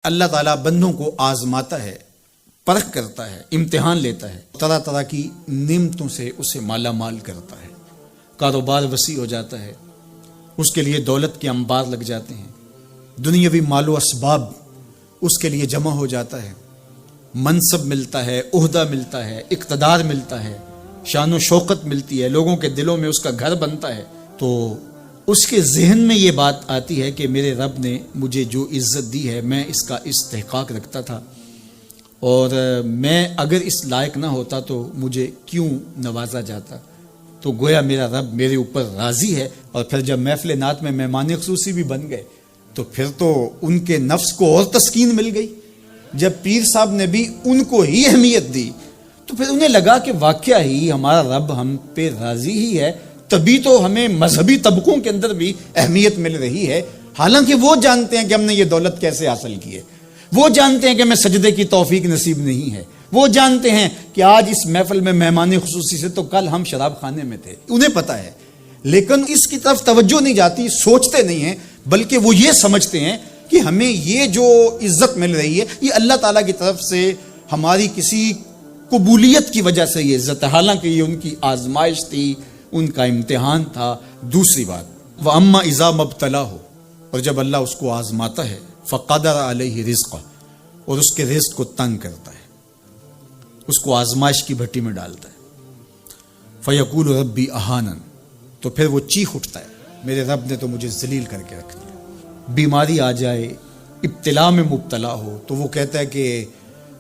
اللہ تعالیٰ بندوں کو آزماتا ہے، پرکھ کرتا ہے، امتحان لیتا ہے، طرح طرح کی نعمتوں سے اسے مالا مال کرتا ہے، کاروبار وسیع ہو جاتا ہے، اس کے لیے دولت کے انبار لگ جاتے ہیں، دنیاوی مال و اسباب اس کے لیے جمع ہو جاتا ہے، منصب ملتا ہے، عہدہ ملتا ہے، اقتدار ملتا ہے، شان و شوکت ملتی ہے، لوگوں کے دلوں میں اس کا گھر بنتا ہے، تو اس کے ذہن میں یہ بات آتی ہے کہ میرے رب نے مجھے جو عزت دی ہے میں اس کا استحقاق رکھتا تھا، اور میں اگر اس لائق نہ ہوتا تو مجھے کیوں نوازا جاتا، تو گویا میرا رب میرے اوپر راضی ہے۔ اور پھر جب محفل نعت میں مہمان خصوصی بھی بن گئے تو پھر تو ان کے نفس کو اور تسکین مل گئی۔ جب پیر صاحب نے بھی ان کو ہی اہمیت دی تو پھر انہیں لگا کہ واقعہ ہی ہمارا رب ہم پہ راضی ہی ہے، تبھی تو ہمیں مذہبی طبقوں کے اندر بھی اہمیت مل رہی ہے، حالانکہ وہ جانتے ہیں کہ ہم نے یہ دولت کیسے حاصل کی ہے، وہ جانتے ہیں کہ ہمیں سجدے کی توفیق نصیب نہیں ہے، وہ جانتے ہیں کہ آج اس محفل میں مہمان خصوصی سے تو کل ہم شراب خانے میں تھے، انہیں پتہ ہے، لیکن اس کی طرف توجہ نہیں جاتی، سوچتے نہیں ہیں، بلکہ وہ یہ سمجھتے ہیں کہ ہمیں یہ جو عزت مل رہی ہے یہ اللہ تعالیٰ کی طرف سے ہماری کسی قبولیت کی وجہ سے یہ عزت ہے، حالانکہ یہ ان کی آزمائش تھی، ان کا امتحان تھا۔ دوسری بات، وَأَمَّا إِذَا مَبْتَلَاهُ، اور جب اللہ اس کو آزماتا ہے، فَقَدَرَ عَلَيْهِ رِزْقَهُ، اور اس کے رزق کو تنگ کرتا ہے، اس کو آزمائش کی بھٹی میں ڈالتا ہے، فَيَقُولُ رَبِّي أَهَانَنِ، تو پھر وہ چیخ اٹھتا ہے میرے رب نے تو مجھے ذلیل کر کے رکھ دیا۔ بیماری آ جائے، ابتلا میں مبتلا ہو تو وہ کہتا ہے کہ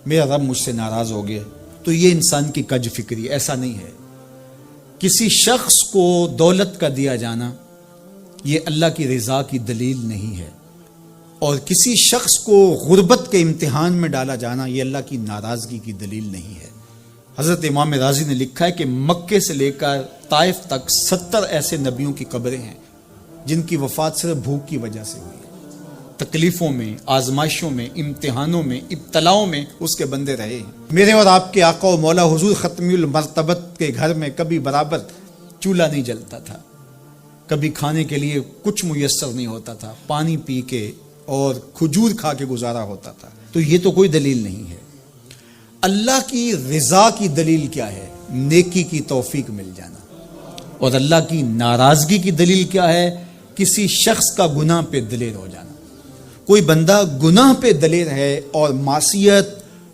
میرا رب مجھ سے ناراض ہو گیا، تو یہ انسان کی کج فکری، ایسا نہیں ہے۔ کسی شخص کو دولت کا دیا جانا یہ اللہ کی رضا کی دلیل نہیں ہے، اور کسی شخص کو غربت کے امتحان میں ڈالا جانا یہ اللہ کی ناراضگی کی دلیل نہیں ہے۔ حضرت امام رازی نے لکھا ہے کہ مکے سے لے کر طائف تک 70 ایسے نبیوں کی قبریں ہیں جن کی وفات صرف بھوک کی وجہ سے ہوئی ہے۔ تکلیفوں میں، آزمائشوں میں، امتحانوں میں، ابتلاؤں میں اس کے بندے رہے ہیں۔ میرے اور آپ کے آقا و مولا حضور ختمی المرتبت کے گھر میں کبھی برابر چولہا نہیں جلتا تھا، کبھی کھانے کے لیے کچھ میسر نہیں ہوتا تھا، پانی پی کے اور کھجور کھا کے گزارا ہوتا تھا، تو یہ تو کوئی دلیل نہیں ہے۔ اللہ کی رضا کی دلیل کیا ہے؟ نیکی کی توفیق مل جانا۔ اور اللہ کی ناراضگی کی دلیل کیا ہے؟ کسی شخص کا گناہ پہ دلیر ہو جانا۔ کوئی بندہ گناہ پہ دلیر ہے اور معصیت،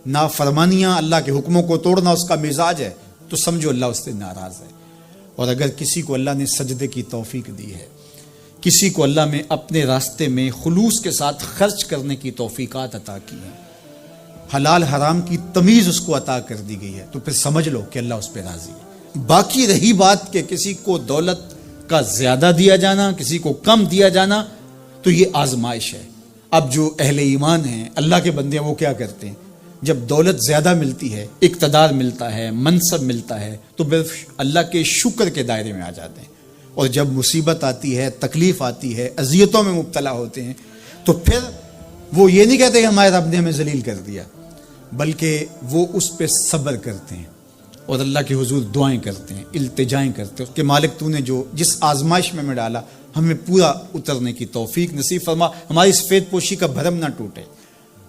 نافرمانیاں، اللہ کے حکموں کو توڑنا اس کا مزاج ہے، تو سمجھو اللہ اس سے ناراض ہے۔ اور اگر کسی کو اللہ نے سجدے کی توفیق دی ہے، کسی کو اللہ نے اپنے راستے میں خلوص کے ساتھ خرچ کرنے کی توفیقات عطا کی ہیں، حلال حرام کی تمیز اس کو عطا کر دی گئی ہے، تو پھر سمجھ لو کہ اللہ اس پہ راضی ہے۔ باقی رہی بات کہ کسی کو دولت کا زیادہ دیا جانا، کسی کو کم دیا جانا، تو یہ آزمائش ہے۔ اب جو اہل ایمان ہیں، اللہ کے بندے ہیں، وہ کیا کرتے ہیں؟ جب دولت زیادہ ملتی ہے، اقتدار ملتا ہے، منصب ملتا ہے، تو صرف اللہ کے شکر کے دائرے میں آ جاتے ہیں، اور جب مصیبت آتی ہے، تکلیف آتی ہے، اذیتوں میں مبتلا ہوتے ہیں، تو پھر وہ یہ نہیں کہتے کہ ہمارے رب نے ہمیں ذلیل کر دیا، بلکہ وہ اس پہ صبر کرتے ہیں اور اللہ کے حضور دعائیں کرتے ہیں، التجائیں کرتے ہیں کہ مالک تو نے جو جس آزمائش میں ڈالا ہمیں پورا اترنے کی توفیق نصیب فرما، ہماری سفید پوشی کا بھرم نہ ٹوٹے،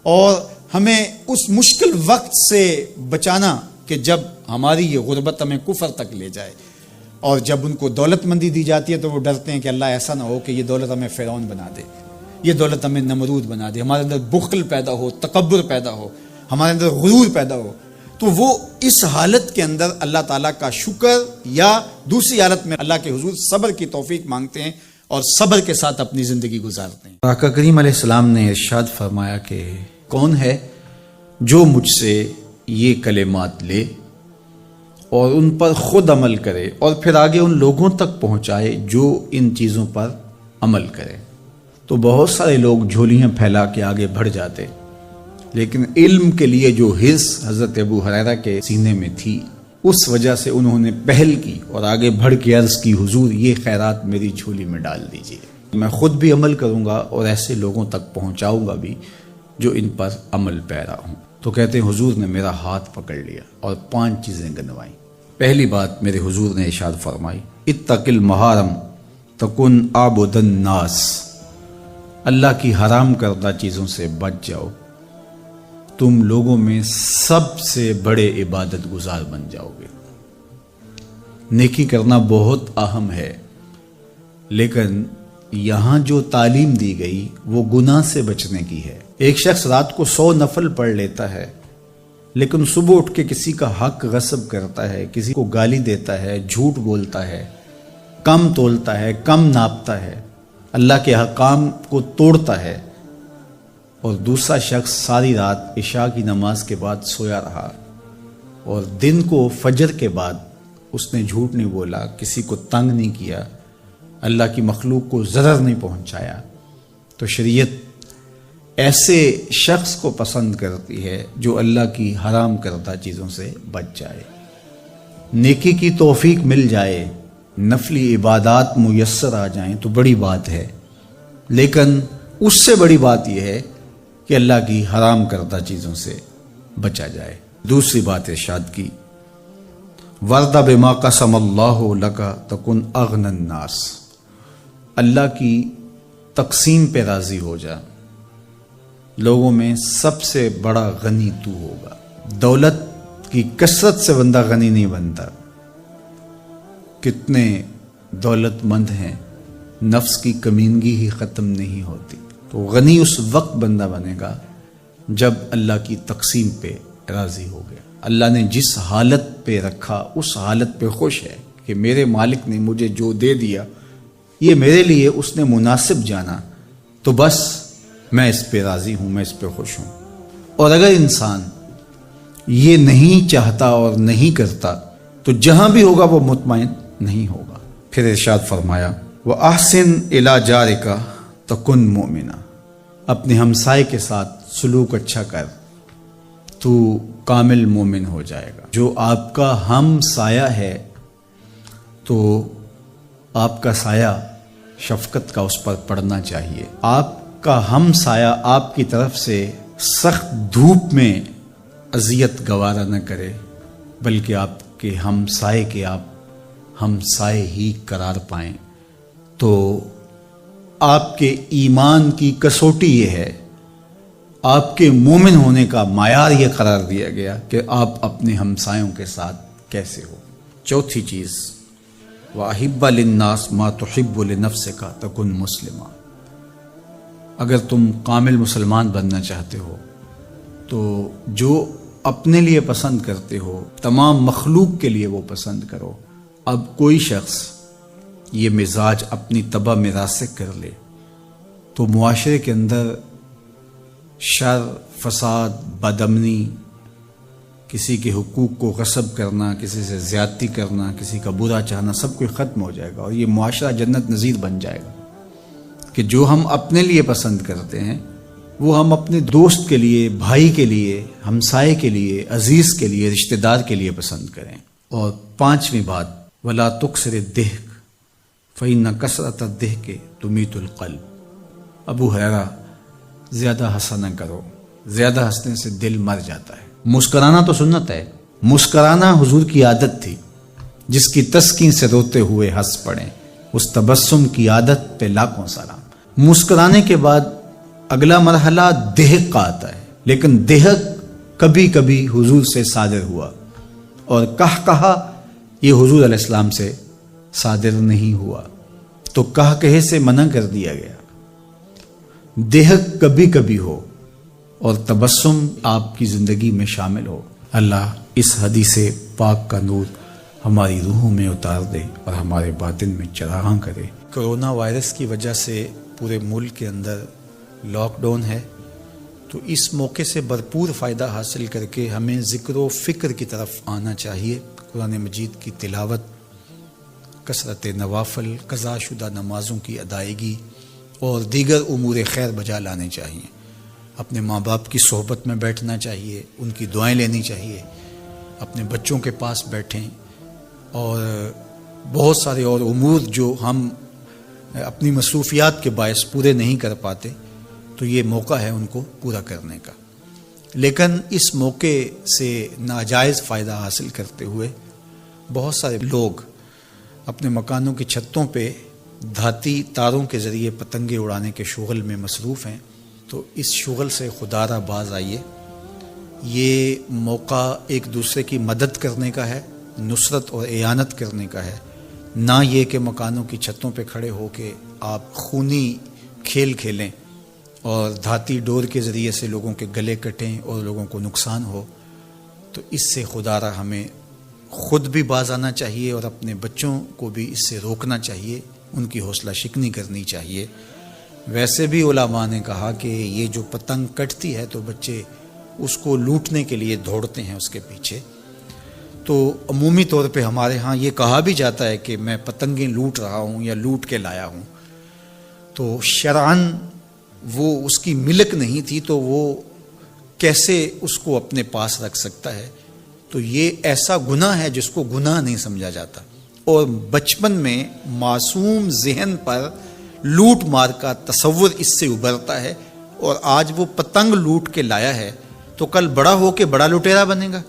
اور ہمیں اس مشکل وقت سے بچانا کہ جب ہماری یہ غربت ہمیں کفر تک لے جائے۔ اور جب ان کو دولت مندی دی جاتی ہے تو وہ ڈرتے ہیں کہ اللہ ایسا نہ ہو کہ یہ دولت ہمیں فرعون بنا دے، یہ دولت ہمیں نمرود بنا دے، ہمارے اندر بخل پیدا ہو، تکبر پیدا ہو، ہمارے اندر غرور پیدا ہو، تو وہ اس حالت کے اندر اللہ تعالیٰ کا شکر یا دوسری حالت میں اللہ کے حضور صبر کی توفیق مانگتے ہیں اور صبر کے ساتھ اپنی زندگی گزارتے ہیں۔ آقا کریم علیہ السلام نے ارشاد فرمایا کہ کون ہے جو مجھ سے یہ کلمات لے اور ان پر خود عمل کرے اور پھر آگے ان لوگوں تک پہنچائے جو ان چیزوں پر عمل کرے۔ تو بہت سارے لوگ جھولیاں پھیلا کے آگے بڑھ جاتے، لیکن علم کے لیے جو حرص حضرت ابو ہریرہ کے سینے میں تھی، اس وجہ سے انہوں نے پہل کی اور آگے بڑھ کے عرض کی حضور یہ خیرات میری جھولی میں ڈال دیجیے، میں خود بھی عمل کروں گا اور ایسے لوگوں تک پہنچاؤں گا بھی جو ان پر عمل پیرا ہوں۔ تو کہتے ہیں حضور نے میرا ہاتھ پکڑ لیا اور 5 چیزیں گنوائیں۔ پہلی بات میرے حضور نے ارشاد فرمائی، اتق المحارم تکن عابد الناس، اللہ کی حرام کردہ چیزوں سے بچ جاؤ تم لوگوں میں سب سے بڑے عبادت گزار بن جاؤ گے۔ نیکی کرنا بہت اہم ہے، لیکن یہاں جو تعلیم دی گئی وہ گناہ سے بچنے کی ہے۔ ایک شخص رات کو 100 نفل پڑھ لیتا ہے، لیکن صبح اٹھ کے کسی کا حق غصب کرتا ہے، کسی کو گالی دیتا ہے، جھوٹ بولتا ہے، کم تولتا ہے، کم ناپتا ہے، اللہ کے احکام کو توڑتا ہے، اور دوسرا شخص ساری رات عشاء کی نماز کے بعد سویا رہا اور دن کو فجر کے بعد اس نے جھوٹ نہیں بولا، کسی کو تنگ نہیں کیا، اللہ کی مخلوق کو ضرر نہیں پہنچایا، تو شریعت ایسے شخص کو پسند کرتی ہے جو اللہ کی حرام کردہ چیزوں سے بچ جائے۔ نیکی کی توفیق مل جائے، نفلی عبادات میسر آ جائیں تو بڑی بات ہے، لیکن اس سے بڑی بات یہ ہے کہ اللہ کی حرام کردہ چیزوں سے بچا جائے۔ دوسری بات ارشاد کی، وَرْضَ بِمَا قَسَمَ اللَّهُ لَكَ تَكُنْ أَغْنَى النَّاسِ، اللہ کی تقسیم پہ راضی ہو جا، لوگوں میں سب سے بڑا غنی تو ہوگا۔ دولت کی کثرت سے بندہ غنی نہیں بنتا، کتنے دولت مند ہیں، نفس کی کمینگی ہی ختم نہیں ہوتی۔ تو غنی اس وقت بندہ بنے گا جب اللہ کی تقسیم پہ راضی ہو گیا، اللہ نے جس حالت پہ رکھا اس حالت پہ خوش ہے کہ میرے مالک نے مجھے جو دے دیا یہ میرے لیے اس نے مناسب جانا، تو بس میں اس پہ راضی ہوں، میں اس پہ خوش ہوں۔ اور اگر انسان یہ نہیں چاہتا اور نہیں کرتا تو جہاں بھی ہوگا وہ مطمئن نہیں ہوگا۔ پھر ارشاد فرمایا، وَأَحْسِنْ إِلَى جَارِكَ تَكُنْ مُؤْمِنًا، اپنے ہمسائے کے ساتھ سلوک اچھا کر تو کامل مومن ہو جائے گا۔ جو آپ کا ہم سایہ ہے تو آپ کا سایہ شفقت کا اس پر پڑنا چاہیے۔ آپ کا ہم سایہ آپ کی طرف سے سخت دھوپ میں اذیت گوارا نہ کرے، بلکہ آپ کے ہم سائے کے آپ ہم سائے ہی قرار پائیں، تو آپ کے ایمان کی کسوٹی یہ ہے، آپ کے مومن ہونے کا معیار یہ قرار دیا گیا کہ آپ اپنے ہمسایوں کے ساتھ کیسے ہو۔ چوتھی چیز، وَأَحِبَّ لِلنَّاسِ مَا تُحِبُّ لِنَفْسِكَ تَكُنْ مُسْلِمًا، اگر تم کامل مسلمان بننا چاہتے ہو تو جو اپنے لیے پسند کرتے ہو تمام مخلوق کے لیے وہ پسند کرو۔ اب کوئی شخص یہ مزاج اپنی طبع میں راسخ کر لے تو معاشرے کے اندر شر، فساد، بدامنی، کسی کے حقوق کو غصب کرنا، کسی سے زیادتی کرنا، کسی کا برا چاہنا، سب کچھ ختم ہو جائے گا، اور یہ معاشرہ جنت نظیر بن جائے گا کہ جو ہم اپنے لیے پسند کرتے ہیں وہ ہم اپنے دوست کے لیے، بھائی کے لیے، ہمسائے کے لیے، عزیز کے لیے، رشتہ دار کے لیے پسند کریں۔ اور پانچویں بات، وَلَا تُكْثِرِ الضِّحْكَ فَإِنَّ كَثْرَةَ الضِّحْكِ تُمِيتُ الْقَلْبَ، ابو ہریرہ، زیادہ ہنسا نہ کرو، زیادہ ہنسنے سے دل مر جاتا ہے۔ مسکرانا تو سنت ہے، مسکرانا حضور کی عادت تھی، جس کی تسکین سے روتے ہوئے ہنس پڑیں، اس تبسم کی عادت پہ لاکھوں سلام۔ مسکرانے کے بعد اگلا مرحلہ دہک کا آتا ہے، لیکن دہک کبھی کبھی حضور سے صادر ہوا، اور کہا یہ حضور علیہ السلام سے صادر نہیں ہوا، تو کہے سے منع کر دیا گیا۔ دہک کبھی کبھی ہو اور تبسم آپ کی زندگی میں شامل ہو۔ اللہ اس حدیث پاک کا نور ہماری روحوں میں اتار دے اور ہمارے باطن میں چراغاں کرے۔ کرونا وائرس کی وجہ سے پورے ملک کے اندر لاک ڈاؤن ہے، تو اس موقع سے بھرپور فائدہ حاصل کر کے ہمیں ذکر و فکر کی طرف آنا چاہیے۔ قرآن مجید کی تلاوت، کثرت نوافل، قضا شدہ نمازوں کی ادائیگی اور دیگر امور خیر بجا لانے چاہیے۔ اپنے ماں باپ کی صحبت میں بیٹھنا چاہیے، ان کی دعائیں لینی چاہیے، اپنے بچوں کے پاس بیٹھیں، اور بہت سارے اور امور جو ہم اپنی مصروفیات کے باعث پورے نہیں کر پاتے، تو یہ موقع ہے ان کو پورا کرنے کا۔ لیکن اس موقع سے ناجائز فائدہ حاصل کرتے ہوئے بہت سارے لوگ اپنے مکانوں کی چھتوں پہ دھاتی تاروں کے ذریعے پتنگیں اڑانے کے شغل میں مصروف ہیں، تو اس شغل سے خدا را باز آئیے یہ موقع ایک دوسرے کی مدد کرنے کا ہے، نصرت اور اعانت کرنے کا ہے، نہ یہ کہ مکانوں کی چھتوں پہ کھڑے ہو کے آپ خونی کھیل کھیلیں اور دھاتی ڈور کے ذریعے سے لوگوں کے گلے کٹیں اور لوگوں کو نقصان ہو۔ تو اس سے خدا را ہمیں خود بھی باز آنا چاہیے اور اپنے بچوں کو بھی اس سے روکنا چاہیے، ان کی حوصلہ شکنی کرنی چاہیے۔ ویسے بھی علماء نے کہا کہ یہ جو پتنگ کٹتی ہے تو بچے اس کو لوٹنے کے لیے دوڑتے ہیں اس کے پیچھے۔ تو عمومی طور پہ ہمارے ہاں یہ کہا بھی جاتا ہے کہ میں پتنگیں لوٹ رہا ہوں یا لوٹ کے لایا ہوں، تو شرعاً وہ اس کی ملک نہیں تھی تو وہ کیسے اس کو اپنے پاس رکھ سکتا ہے؟ تو یہ ایسا گناہ ہے جس کو گناہ نہیں سمجھا جاتا، اور بچپن میں معصوم ذہن پر لوٹ مار کا تصور اس سے ابھرتا ہے، اور آج وہ پتنگ لوٹ کے لایا ہے تو کل بڑا ہو کے بڑا لٹیرا بنے گا۔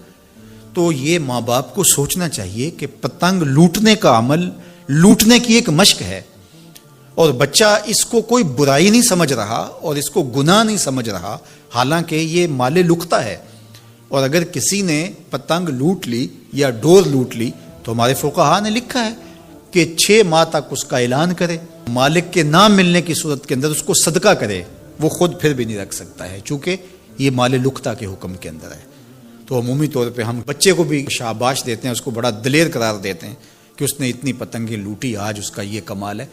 تو یہ ماں باپ کو سوچنا چاہیے کہ پتنگ لوٹنے کا عمل لوٹنے کی ایک مشق ہے، اور بچہ اس کو کوئی برائی نہیں سمجھ رہا اور اس کو گناہ نہیں سمجھ رہا، حالانکہ یہ مال لقطہ ہے۔ اور اگر کسی نے پتنگ لوٹ لی یا ڈور لوٹ لی تو ہمارے فقہا نے لکھا ہے کہ 6 ماہ تک اس کا اعلان کرے، مالک کے نہ ملنے کی صورت کے اندر اس کو صدقہ کرے، وہ خود پھر بھی نہیں رکھ سکتا ہے چونکہ یہ مال لقطہ کے حکم کے اندر ہے۔ تو عمومی طور پہ ہم بچے کو بھی شاباش دیتے ہیں، اس کو بڑا دلیر قرار دیتے ہیں کہ اس نے اتنی پتنگیں لوٹی، آج اس کا یہ کمال ہے۔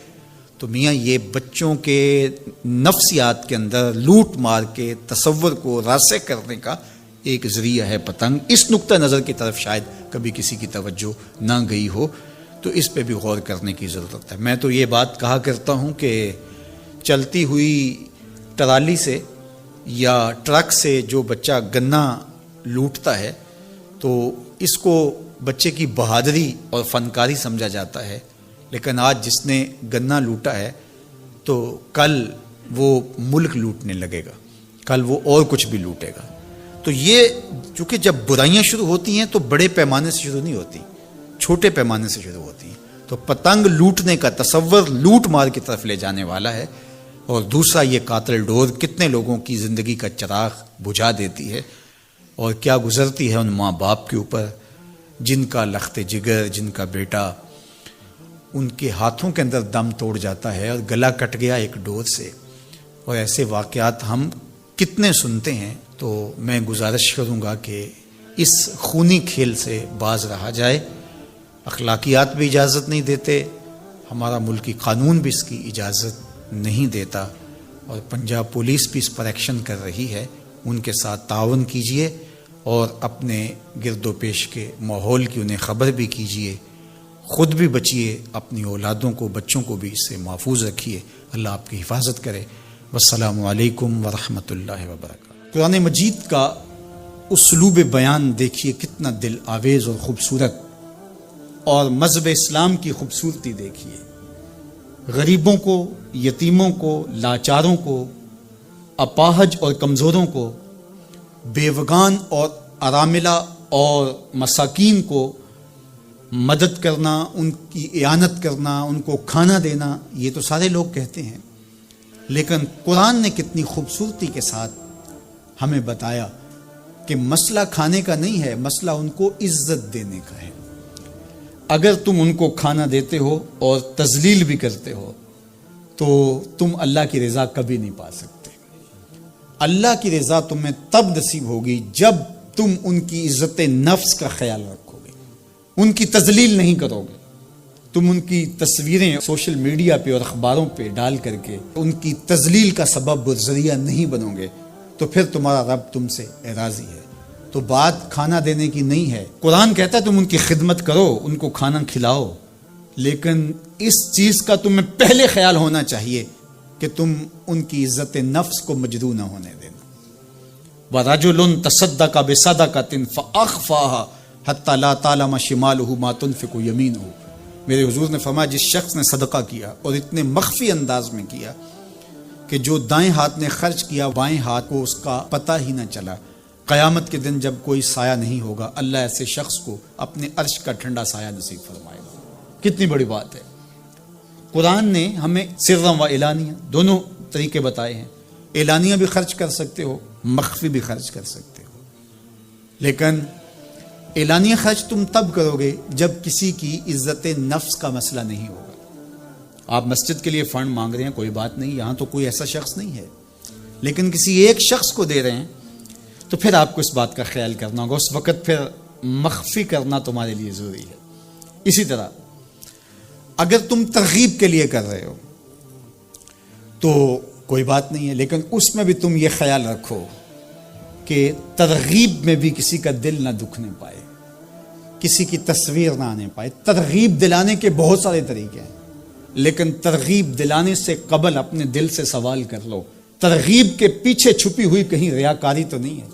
تو میاں یہ بچوں کے نفسیات کے اندر لوٹ مار کے تصور کو راسخ کرنے کا ایک ذریعہ ہے پتنگ۔ اس نقطہ نظر کی طرف شاید کبھی کسی کی توجہ نہ گئی ہو، تو اس پہ بھی غور کرنے کی ضرورت ہے۔ میں تو یہ بات کہا کرتا ہوں کہ چلتی ہوئی ٹرالی سے یا ٹرک سے جو بچہ گنا لوٹتا ہے تو اس کو بچے کی بہادری اور فنکاری سمجھا جاتا ہے، لیکن آج جس نے گنا لوٹا ہے تو کل وہ ملک لوٹنے لگے گا، کل وہ اور کچھ بھی لوٹے گا۔ تو یہ چونکہ جب برائیاں شروع ہوتی ہیں تو بڑے پیمانے سے شروع نہیں ہوتی، چھوٹے پیمانے سے شروع ہوتی ہیں۔ تو پتنگ لوٹنے کا تصور لوٹ مار کی طرف لے جانے والا ہے، اور دوسرا یہ قاتل ڈور کتنے لوگوں کی زندگی کا چراغ بجھا دیتی ہے، اور کیا گزرتی ہے ان ماں باپ کے اوپر جن کا لخت جگر، جن کا بیٹا ان کے ہاتھوں کے اندر دم توڑ جاتا ہے اور گلا کٹ گیا ایک ڈور سے۔ اور ایسے واقعات ہم کتنے سنتے ہیں۔ تو میں گزارش کروں گا کہ اس خونی کھیل سے باز رہا جائے۔ اخلاقیات بھی اجازت نہیں دیتے، ہمارا ملکی قانون بھی اس کی اجازت نہیں دیتا، اور پنجاب پولیس بھی اس پر ایکشن کر رہی ہے۔ ان کے ساتھ تعاون کیجئے اور اپنے گرد و پیش کے ماحول کی انہیں خبر بھی کیجئے، خود بھی بچیے، اپنی اولادوں کو، بچوں کو بھی اس سے محفوظ رکھیے۔ اللہ آپ کی حفاظت کرے۔ والسلام علیکم ورحمۃ اللہ وبرکاتہ۔ قرآن مجید کا اسلوب بیان دیکھیے کتنا دل آویز اور خوبصورت، اور مذہب اسلام کی خوبصورتی دیکھیے۔ غریبوں کو، یتیموں کو، لاچاروں کو، اپاہج اور کمزوروں کو، بیوگان اور اراملہ اور مساکین کو مدد کرنا، ان کی اعانت کرنا، ان کو کھانا دینا، یہ تو سارے لوگ کہتے ہیں، لیکن قرآن نے کتنی خوبصورتی کے ساتھ ہمیں بتایا کہ مسئلہ کھانے کا نہیں ہے، مسئلہ ان کو عزت دینے کا ہے۔ اگر تم ان کو کھانا دیتے ہو اور تذلیل بھی کرتے ہو تو تم اللہ کی رضا کبھی نہیں پا سکتے۔ اللہ کی رضا تمہیں تب نصیب ہوگی جب تم ان کی عزت نفس کا خیال رکھو گے، ان کی تذلیل نہیں کرو گے۔ تم ان کی تصویریں سوشل میڈیا پہ اور اخباروں پہ ڈال کر کے ان کی تذلیل کا سبب اور ذریعہ نہیں بنو گے تو پھر تمہارا رب تم سے راضی ہے۔ تو بات کھانا دینے کی نہیں ہے، قرآن کہتا ہے تم ان کی خدمت کرو، ان کو کھانا کھلاؤ، لیکن اس چیز کا تمہیں پہلے خیال ہونا چاہیے کہ تم ان کی عزت نفس کو مجروح نہ ہونے دینا۔ وَرَجُلٌ تَصَدَّقَ بِصَدَقَةٍ فَأَخْفَاهَا حَتَّى لَا تَعْلَمَ شِمَالُهُ مَا تُنْفِقُ يَمِينُهُ۔ میرے حضور نے فرمایا جس شخص نے صدقہ کیا اور اتنے مخفی انداز میں کیا کہ جو دائیں ہاتھ نے خرچ کیا بائیں ہاتھ کو اس کا پتہ ہی نہ چلا، قیامت کے دن جب کوئی سایہ نہیں ہوگا اللہ ایسے شخص کو اپنے عرش کا ٹھنڈا سایہ نصیب فرمائے گا۔ کتنی بڑی بات ہے۔ قرآن نے ہمیں سرًا و اعلانیہ دونوں طریقے بتائے ہیں۔ اعلانیہ بھی خرچ کر سکتے ہو، مخفی بھی خرچ کر سکتے ہو۔ لیکن اعلانیہ خرچ تم تب کرو گے جب کسی کی عزت نفس کا مسئلہ نہیں ہوگا. آپ مسجد کے لیے فنڈ مانگ رہے ہیں، کوئی بات نہیں، یہاں تو کوئی ایسا شخص نہیں ہے، لیکن کسی ایک شخص کو دے رہے ہیں تو پھر آپ کو اس بات کا خیال کرنا ہوگا. اس وقت پھر مخفی کرنا تمہارے لیے ضروری ہے. اسی طرح اگر تم ترغیب کے لیے کر رہے ہو تو کوئی بات نہیں ہے، لیکن اس میں بھی تم یہ خیال رکھو کہ ترغیب میں بھی کسی کا دل نہ دکھنے پائے، کسی کی تصویر نہ آنے پائے. ترغیب دلانے کے بہت سارے طریقے ہیں، لیکن ترغیب دلانے سے قبل اپنے دل سے سوال کر لو ترغیب کے پیچھے چھپی ہوئی کہیں ریاکاری تو نہیں ہے.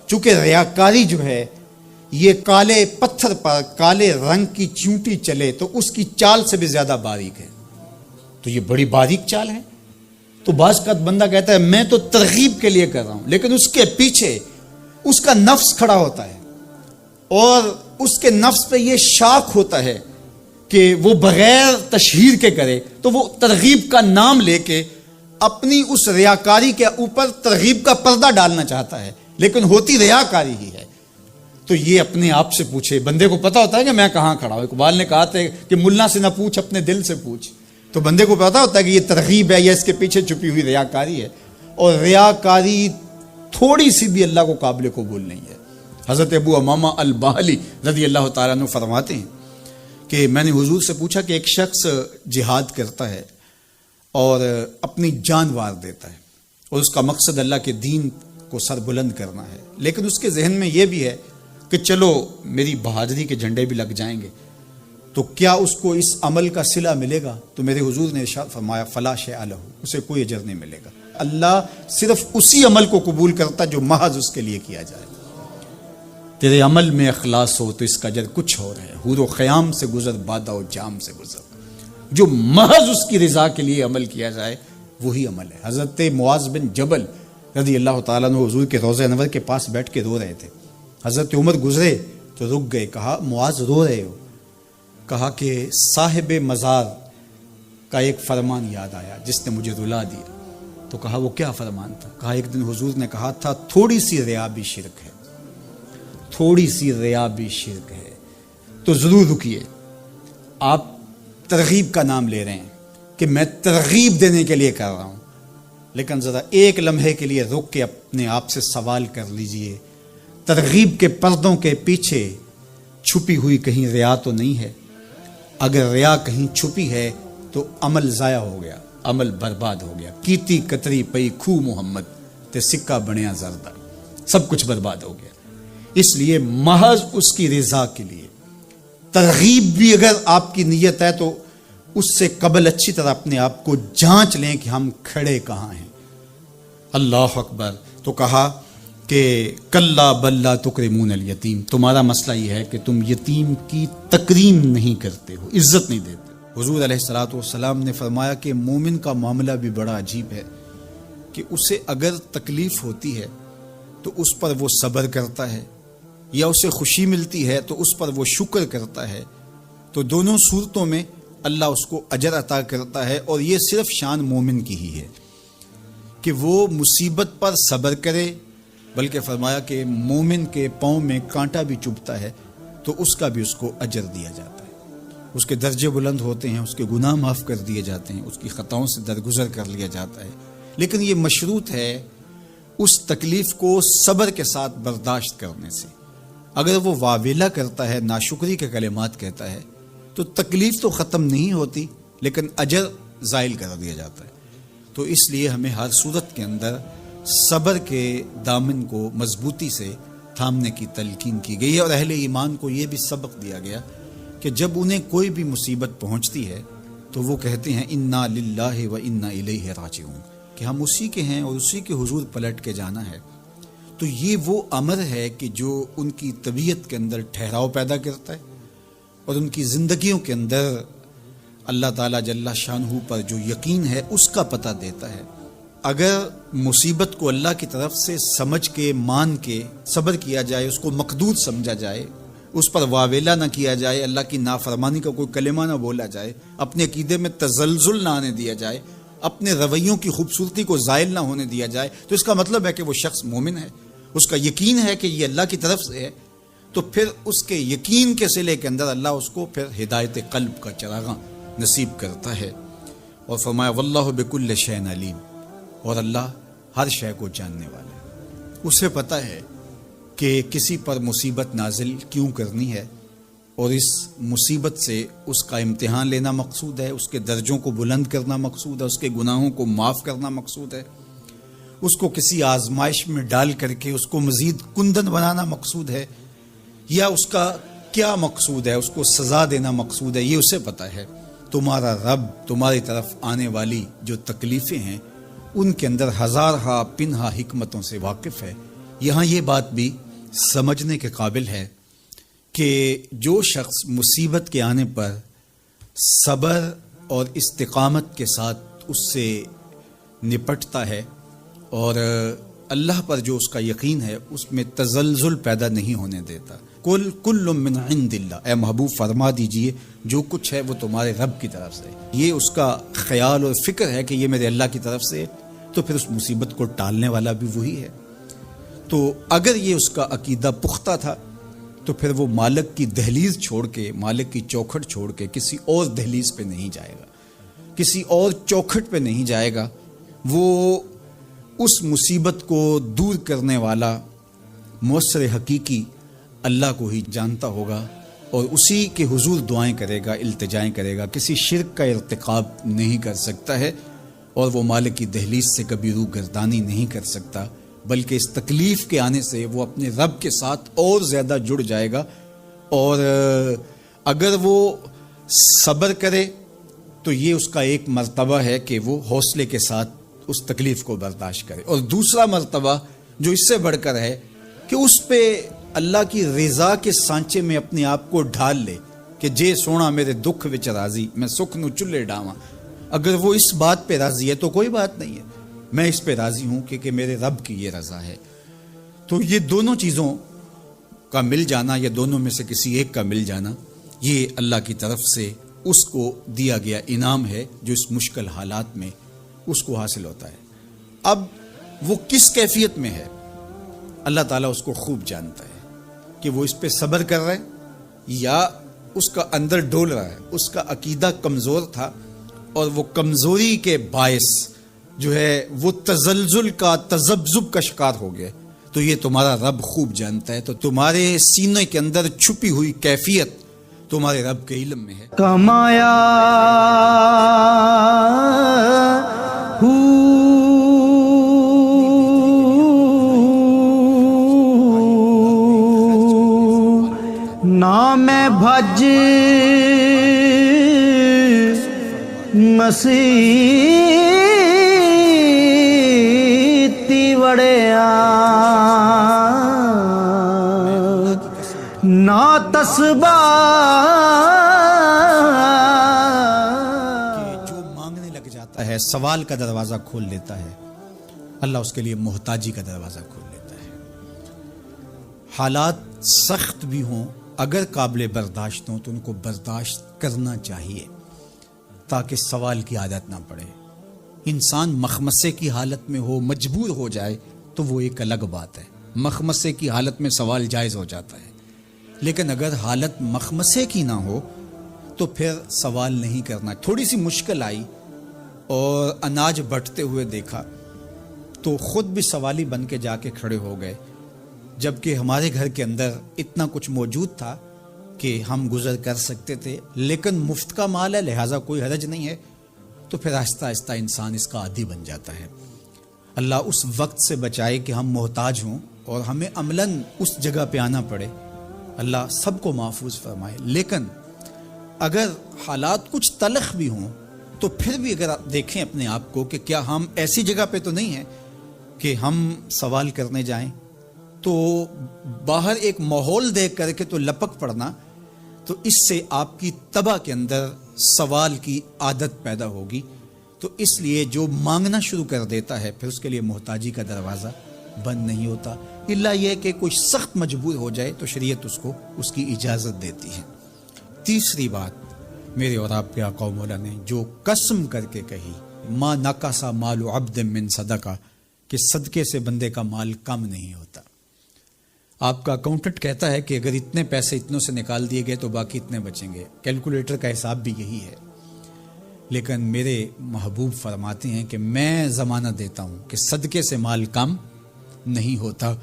چونکہ ریاکاری جو ہے یہ کالے پتھر پر کالے رنگ کی چونٹی چلے تو اس کی چال سے بھی زیادہ باریک ہے. تو یہ بڑی باریک چال ہے. تو بعض کا بندہ کہتا ہے میں تو ترغیب کے لیے کر رہا ہوں، لیکن اس کے پیچھے اس کا نفس کھڑا ہوتا ہے اور اس کے نفس پہ یہ شاک ہوتا ہے کہ وہ بغیر تشہیر کے کرے، تو وہ ترغیب کا نام لے کے اپنی اس ریاکاری کے اوپر ترغیب کا پردہ ڈالنا چاہتا ہے، لیکن ہوتی ریاکاری ہی ہے. تو یہ اپنے آپ سے پوچھے. بندے کو پتا ہوتا ہے کہ میں کہاں کھڑا ہوں. اقبال نے کہا تھا کہ ملا سے نہ پوچھ اپنے دل سے پوچھ. تو بندے کو پتا ہوتا ہے کہ یہ ترغیب ہے یا اس کے پیچھے چھپی ہوئی ریاکاری ہے، اور ریاکاری تھوڑی سی بھی اللہ کو قابل قبول نہیں ہے. حضرت ابو امامہ الباہلی رضی اللہ تعالیٰ عنہ فرماتے ہیں کہ میں نے حضور سے پوچھا کہ ایک شخص جہاد کرتا ہے اور اپنی جان وار دیتا ہے اور اس کا مقصد اللہ کے دین کو سر بلند کرنا ہے، لیکن اس کے ذہن میں یہ بھی ہے کہ چلو میری بہادری کے جھنڈے بھی لگ جائیں گے، تو کیا اس کو اس عمل کا صلہ ملے گا؟ تو میرے حضور نے ارشاد فرمایا فلا شیء لہ، اسے کوئی اجر نہیں ملے گا. اللہ صرف اسی عمل کو قبول کرتا جو محض اس کے لیے کیا جائے. تیرے عمل میں اخلاص ہو تو اس کا اجر کچھ اور ہے. حور و خیام سے گزر، بادہ و جام سے گزر. جو محض اس کی رضا کے لیے عمل کیا جائے وہی عمل ہے. حضرت معاذ بن جبل رضی اللہ تعالیٰ عنہ حضور کے روضہ انور کے پاس بیٹھ کے رو رہے تھے. حضرت عمر گزرے تو رک گئے. کہا معاذ رو رہے ہو؟ کہا کہ صاحب مزار کا ایک فرمان یاد آیا جس نے مجھے رلا دیا. تو کہا وہ کیا فرمان تھا؟ کہا ایک دن حضور نے کہا تھا تھوڑی سی ریا بھی شرک ہے، تھوڑی سی ریا بھی شرک ہے. تو ضرور رکیے. آپ ترغیب کا نام لے رہے ہیں کہ میں ترغیب دینے کے لیے کر رہا ہوں، لیکن ذرا ایک لمحے کے لیے رک کے اپنے آپ سے سوال کر لیجئے ترغیب کے پردوں کے پیچھے چھپی ہوئی کہیں ریا تو نہیں ہے؟ اگر ریا کہیں چھپی ہے تو عمل ضائع ہو گیا، عمل برباد ہو گیا. کیتی کتری پئی کھو محمد تے سکہ بنیا زردہ، سب کچھ برباد ہو گیا. اس لیے محض اس کی رضا کے لیے ترغیب بھی اگر آپ کی نیت ہے تو اس سے قبل اچھی طرح اپنے آپ کو جانچ لیں کہ ہم کھڑے کہاں ہیں. اللہ اکبر. تو کہا کہ کلا بل لا تکرمون الیتیم، تمہارا مسئلہ یہ ہے کہ تم یتیم کی تکریم نہیں کرتے ہو، عزت نہیں دیتے. حضور علیہ الصلوۃ والسلام نے فرمایا کہ مومن کا معاملہ بھی بڑا عجیب ہے کہ اسے اگر تکلیف ہوتی ہے تو اس پر وہ صبر کرتا ہے، یا اسے خوشی ملتی ہے تو اس پر وہ شکر کرتا ہے. تو دونوں صورتوں میں اللہ اس کو اجر عطا کرتا ہے. اور یہ صرف شان مومن کی ہی ہے کہ وہ مصیبت پر صبر کرے، بلکہ فرمایا کہ مومن کے پاؤں میں کانٹا بھی چبھتا ہے تو اس کا بھی اس کو اجر دیا جاتا ہے. اس کے درجے بلند ہوتے ہیں، اس کے گناہ معاف کر دیے جاتے ہیں، اس کی خطاؤں سے درگزر کر لیا جاتا ہے. لیکن یہ مشروط ہے اس تکلیف کو صبر کے ساتھ برداشت کرنے سے. اگر وہ واویلا کرتا ہے، ناشکری کے کلمات کہتا ہے، تو تکلیف تو ختم نہیں ہوتی لیکن اجر زائل کر دیا جاتا ہے. تو اس لیے ہمیں ہر صورت کے اندر صبر کے دامن کو مضبوطی سے تھامنے کی تلقین کی گئی ہے. اور اہل ایمان کو یہ بھی سبق دیا گیا کہ جب انہیں کوئی بھی مصیبت پہنچتی ہے تو وہ کہتے ہیں انا للہ و انا الیہ راجعون، کہ ہم اسی کے ہیں اور اسی کے حضور پلٹ کے جانا ہے. تو یہ وہ امر ہے کہ جو ان کی طبیعت کے اندر ٹھہراؤ پیدا کرتا ہے اور ان کی زندگیوں کے اندر اللہ تعالیٰ جل شانہ پر جو یقین ہے اس کا پتہ دیتا ہے. اگر مصیبت کو اللہ کی طرف سے سمجھ کے مان کے صبر کیا جائے، اس کو مقدور سمجھا جائے، اس پر واویلا نہ کیا جائے، اللہ کی نافرمانی کا کوئی کلمہ نہ بولا جائے، اپنے عقیدے میں تزلزل نہ آنے دیا جائے، اپنے رویوں کی خوبصورتی کو زائل نہ ہونے دیا جائے، تو اس کا مطلب ہے کہ وہ شخص مومن ہے. اس کا یقین ہے کہ یہ اللہ کی طرف سے ہے، تو پھر اس کے یقین کے صلے کے اندر اللہ اس کو پھر ہدایت قلب کا چراغاں نصیب کرتا ہے۔ اور فرمایا واللہ بکل شیء علیم، اور اللہ ہر شے کو جاننے والا ہے، اسے پتہ ہے کہ کسی پر مصیبت نازل کیوں کرنی ہے، اور اس مصیبت سے اس کا امتحان لینا مقصود ہے، اس کے درجوں کو بلند کرنا مقصود ہے، اس کے گناہوں کو معاف کرنا مقصود ہے، اس کو کسی آزمائش میں ڈال کر کے اس کو مزید کندن بنانا مقصود ہے، یا اس کا کیا مقصود ہے، اس کو سزا دینا مقصود ہے، یہ اسے پتہ ہے۔ تمہارا رب تمہاری طرف آنے والی جو تکلیفیں ہیں ان کے اندر ہزارہا پنہا حکمتوں سے واقف ہے۔ یہاں یہ بات بھی سمجھنے کے قابل ہے کہ جو شخص مصیبت کے آنے پر صبر اور استقامت کے ساتھ اس سے نپٹتا ہے اور اللہ پر جو اس کا یقین ہے اس میں تزلزل پیدا نہیں ہونے دیتا، کل من عند اللہ، اے محبوب فرما دیجئے جو کچھ ہے وہ تمہارے رب کی طرف سے، یہ اس کا خیال اور فکر ہے کہ یہ میرے اللہ کی طرف سے، تو پھر اس مصیبت کو ٹالنے والا بھی وہی ہے۔ تو اگر یہ اس کا عقیدہ پختہ تھا تو پھر وہ مالک کی دہلیز چھوڑ کے، مالک کی چوکھٹ چھوڑ کے کسی اور دہلیز پہ نہیں جائے گا، کسی اور چوکھٹ پہ نہیں جائے گا، وہ اس مصیبت کو دور کرنے والا مؤثر حقیقی اللہ کو ہی جانتا ہوگا اور اسی کے حضور دعائیں کرے گا، التجائیں کرے گا، کسی شرک کا ارتکاب نہیں کر سکتا ہے، اور وہ مالک کی دہلیز سے کبھی روح گردانی نہیں کر سکتا، بلکہ اس تکلیف کے آنے سے وہ اپنے رب کے ساتھ اور زیادہ جڑ جائے گا، اور اگر وہ صبر کرے تو یہ اس کا ایک مرتبہ ہے کہ وہ حوصلے کے ساتھ اس تکلیف کو برداشت کرے، اور دوسرا مرتبہ جو اس سے بڑھ کر ہے کہ اس پہ اللہ کی رضا کے سانچے میں اپنے آپ کو ڈھال لے کہ جے سونا میرے دکھ وچ راضی، میں سکھ نو چلے ڈاواں۔ اگر وہ اس بات پہ راضی ہے تو کوئی بات نہیں ہے، میں اس پہ راضی ہوں کہ میرے رب کی یہ رضا ہے۔ تو یہ دونوں چیزوں کا مل جانا یا دونوں میں سے کسی ایک کا مل جانا، یہ اللہ کی طرف سے اس کو دیا گیا انعام ہے جو اس مشکل حالات میں اس کو حاصل ہوتا ہے۔ اب وہ کس کیفیت میں ہے اللہ تعالیٰ اس کو خوب جانتا ہے کہ وہ اس پہ صبر کر رہا ہے یا اس کا اندر ڈول رہا ہے، اس کا عقیدہ کمزور تھا اور وہ کمزوری کے باعث جو ہے وہ تزلزل کا، تذبذب کا شکار ہو گیا، تو یہ تمہارا رب خوب جانتا ہے۔ تو تمہارے سینے کے اندر چھپی ہوئی کیفیت تمہارے رب کے علم میں ہے۔ کمایا نام بھج مسیتی وڑیا نا تسبا جو مانگنے لگ جاتا ہے، سوال کا دروازہ کھول لیتا ہے، اللہ اس کے لیے محتاجی کا دروازہ کھول لیتا ہے۔ حالات سخت بھی ہوں، اگر قابل برداشت ہوں تو ان کو برداشت کرنا چاہیے تاکہ سوال کی عادت نہ پڑے۔ انسان مخمصے کی حالت میں ہو، مجبور ہو جائے تو وہ ایک الگ بات ہے، مخمصے کی حالت میں سوال جائز ہو جاتا ہے، لیکن اگر حالت مخمصے کی نہ ہو تو پھر سوال نہیں کرنا۔ تھوڑی سی مشکل آئی اور اناج بٹتے ہوئے دیکھا تو خود بھی سوالی بن کے جا کے کھڑے ہو گئے، جبکہ ہمارے گھر کے اندر اتنا کچھ موجود تھا کہ ہم گزر کر سکتے تھے، لیکن مفت کا مال ہے لہٰذا کوئی حرج نہیں ہے، تو پھر آہستہ آہستہ انسان اس کا عادی بن جاتا ہے۔ اللہ اس وقت سے بچائے کہ ہم محتاج ہوں اور ہمیں عملاً اس جگہ پہ آنا پڑے، اللہ سب کو محفوظ فرمائے۔ لیکن اگر حالات کچھ تلخ بھی ہوں تو پھر بھی اگر آپ دیکھیں اپنے آپ کو کہ کیا ہم ایسی جگہ پہ تو نہیں ہیں کہ ہم سوال کرنے جائیں، تو باہر ایک ماحول دیکھ کر کے تو لپک پڑنا، تو اس سے آپ کی طبع کے اندر سوال کی عادت پیدا ہوگی۔ تو اس لیے جو مانگنا شروع کر دیتا ہے پھر اس کے لیے محتاجی کا دروازہ بند نہیں ہوتا، الا یہ کہ کوئی سخت مجبور ہو جائے تو شریعت اس کو اس کی اجازت دیتی ہے۔ تیسری بات میرے اور آپ کے آقا و مولا نے جو قسم کر کے کہی، ما نقص مال عبد من صدقہ، کہ صدقے سے بندے کا مال کم نہیں ہوتا۔ آپ کا اکاؤنٹنٹ کہتا ہے کہ اگر اتنے پیسے اتنوں سے نکال دیے گئے تو باقی اتنے بچیں گے، کیلکولیٹر کا حساب بھی یہی ہے، لیکن میرے محبوب فرماتے ہیں کہ میں ضمانت دیتا ہوں کہ صدقے سے مال کم نہیں ہوتا،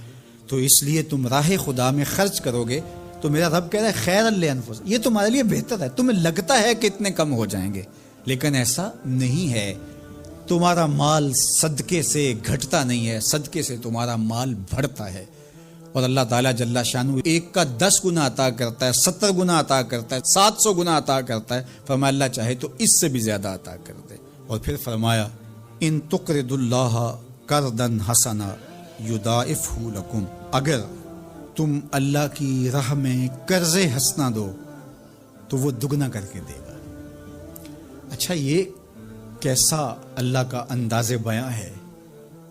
تو اس لیے تم راہ خدا میں خرچ کرو گے تو میرا رب کہہ رہا ہے خیر لانفس، یہ تمہارے لیے بہتر ہے، تمہیں لگتا ہے کہ اتنے کم ہو جائیں گے لیکن ایسا نہیں ہے، تمہارا مال صدقے سے گھٹتا نہیں ہے، صدقے سے تمہارا مال بڑھتا ہے، اور اللہ تعالیٰ جل شانہ ایک کا 10 گنا عطا کرتا ہے، 70 گنا عطا کرتا ہے، 700 گنا عطا کرتا ہے، فرمایا اللہ چاہے تو اس سے بھی زیادہ عطا کر دے، اور پھر فرمایا ان تقرضوا اللہ قرضا حسنا یضاعفہ لکم، اگر تم اللہ کی راہ میں قرض حسنا دو تو وہ دگنا کر کے دے گا۔ اچھا، یہ کیسا اللہ کا انداز بیاں ہے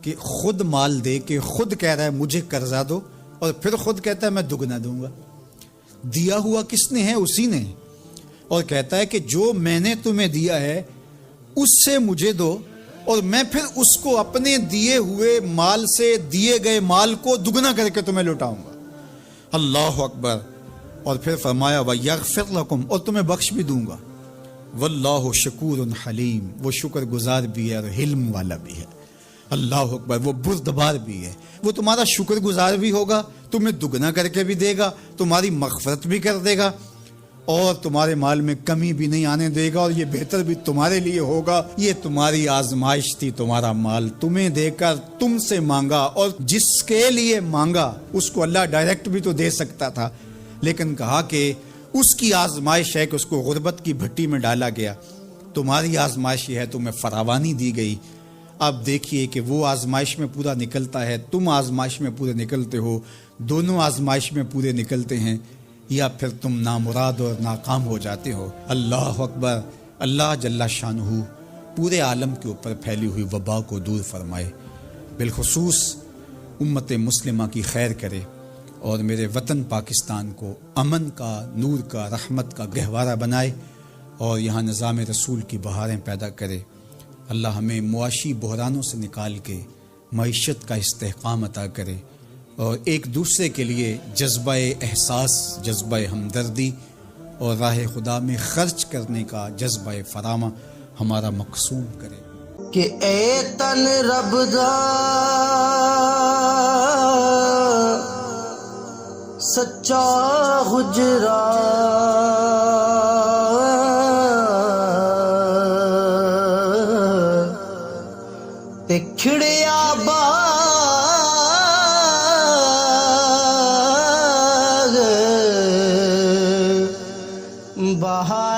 کہ خود مال دے کے خود کہہ رہا ہے مجھے قرضہ دو، اور پھر خود کہتا ہے میں دگنا دوں گا۔ دیا ہوا کس نے ہے؟ اسی نے، اور کہتا ہے کہ جو میں نے تمہیں دیا ہے اس سے مجھے دو، اور میں پھر اس کو اپنے دیے ہوئے مال سے دیے گئے مال کو دگنا کر کے تمہیں لوٹاؤں گا۔ اللہ اکبر، اور پھر فرمایا وَيَغْفِرْ لَكُمْ، اور تمہیں بخش بھی دوں گا۔ واللہ شکور حلیم، وہ شکر گزار بھی ہے اور حلم والا بھی ہے۔ اللہ اکبر، وہ بردبار بھی ہے، وہ تمہارا شکر گزار بھی ہوگا، تمہیں دگنا کر کے بھی دے گا، تمہاری مغفرت بھی کر دے گا، اور تمہارے مال میں کمی بھی نہیں آنے دے گا، اور یہ بہتر بھی تمہارے لیے ہوگا۔ یہ تمہاری آزمائش تھی، تمہارا مال تمہیں دے کر تم سے مانگا، اور جس کے لیے مانگا اس کو اللہ ڈائریکٹ بھی تو دے سکتا تھا، لیکن کہا کہ اس کی آزمائش ہے کہ اس کو غربت کی بھٹی میں ڈالا گیا، تمہاری آزمائش یہ ہے تمہیں فراوانی دی گئی۔ اب دیکھیے کہ وہ آزمائش میں پورا نکلتا ہے، تم آزمائش میں پورے نکلتے ہو، دونوں آزمائش میں پورے نکلتے ہیں، یا پھر تم نامراد اور ناکام ہو جاتے ہو۔ اللہ اکبر، اللہ جل شانہ پورے عالم کے اوپر پھیلی ہوئی وبا کو دور فرمائے، بالخصوص امت مسلمہ کی خیر کرے، اور میرے وطن پاکستان کو امن کا، نور کا، رحمت کا گہوارہ بنائے، اور یہاں نظام رسول کی بہاریں پیدا کرے۔ اللہ ہمیں معاشی بحرانوں سے نکال کے معیشت کا استحکام عطا کرے، اور ایک دوسرے کے لیے جذبہ احساس، جذبہ ہمدردی اور راہ خدا میں خرچ کرنے کا جذبہ فراما ہمارا مقصود کرے۔ کہ اے تن رب دا سچا حجرا، تے کھڑیا باغ بہار